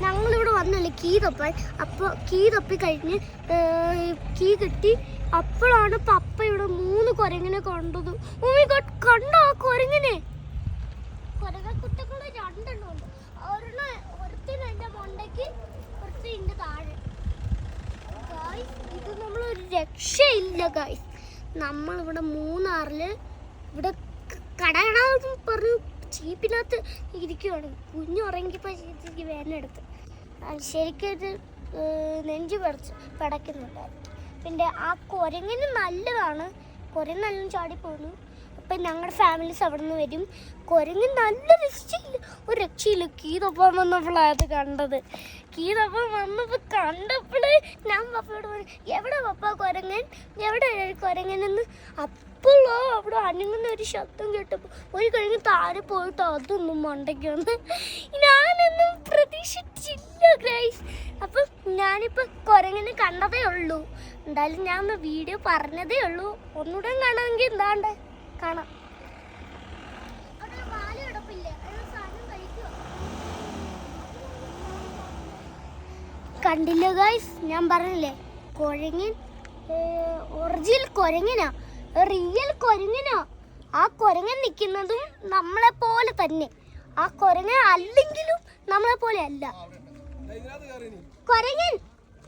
ഞങ്ങളിവിടെ വന്നല്ലേ കീ തൊപ്പാൻ. അപ്പോൾ കീ തൊപ്പി കഴിഞ്ഞ് കീ കിട്ടി. അപ്പോഴാണ് പപ്പ ഇവിടെ 3 കുരങ്ങനെ കണ്ടത്. കണ്ടോ ആ കുരങ്ങനെ? കുരങ്ങക്കുട്ടകള് 2 എണ്ണം ഉണ്ട്. ഒരുത്തിന് എൻ്റെ മണ്ടയ്ക്ക്, ഒരുത്തിന് എൻ്റെ താഴെ. ഇത് നമ്മളൊരു രക്ഷയില്ല ഗായ്സ്. നമ്മളിവിടെ മൂന്നാറില് ഇവിടെ കടകടാന്ന് പറഞ്ഞു ചീപ്പിനകത്ത് ഇരിക്കുവാണ്. കുഞ്ഞുറങ്ങിയപ്പോൾ ചേച്ചിക്ക് വേദനെടുത്ത് ശരിക്കൊരു നെഞ്ചു പടയ്ക്കുന്നുണ്ടായിരുന്നു. പിന്നെ ആ കുരങ്ങിന് നല്ലതാണ്, കുരങ്ങ് നല്ലോണം ചാടിപ്പോന്നു. അപ്പം ഞങ്ങളുടെ ഫാമിലീസ് അവിടെ നിന്ന് വരും. കുരങ്ങ് നല്ല ഒരു രക്ഷയില്ല. കീതൊപ്പം വന്നപ്പോഴത് കണ്ടത്. കീതൊപ്പം വന്നപ്പോൾ കണ്ടപ്പോൾ ഞാൻ പപ്പയോട് പറഞ്ഞു, എവിടെ പപ്പ കുരങ്ങൻ, എവിടെ കുരങ്ങനെന്ന്. അപ്പോഴോ അവിടെ അനങ്ങുന്ന ഒരു ശബ്ദം കേട്ടപ്പോൾ ഒരു കഴിഞ്ഞ് താഴെ പോയിട്ട് അതൊന്നും മണ്ടയ്ക്ക് വന്ന്. ഞാനൊന്നും പ്രതീക്ഷിച്ചില്ല ഗൈസ്. അപ്പം ഞാനിപ്പോൾ കുരങ്ങനെ കണ്ടതേ ഉള്ളൂ. എന്തായാലും ഞാൻ ഒന്ന് വീഡിയോ പറഞ്ഞതേ ഉള്ളൂ. ഒന്നുകൂടെ കാണാമെങ്കിൽ എന്താണ്ട് കാണാം. കണ്ടില്ല ഗൈസ്, ഞാൻ പറഞ്ഞില്ലേ കുരങ്ങൻ ഒറിജിനൽ കുരങ്ങനാ, റിയൽ കുരങ്ങനാ. ആ കുരങ്ങൻ നിൽക്കുന്നതും നമ്മളെ പോലെ തന്നെ. ആ കുരങ്ങൻ അല്ലെങ്കിലും നമ്മളെ പോലെ അല്ല കുരങ്ങൻ.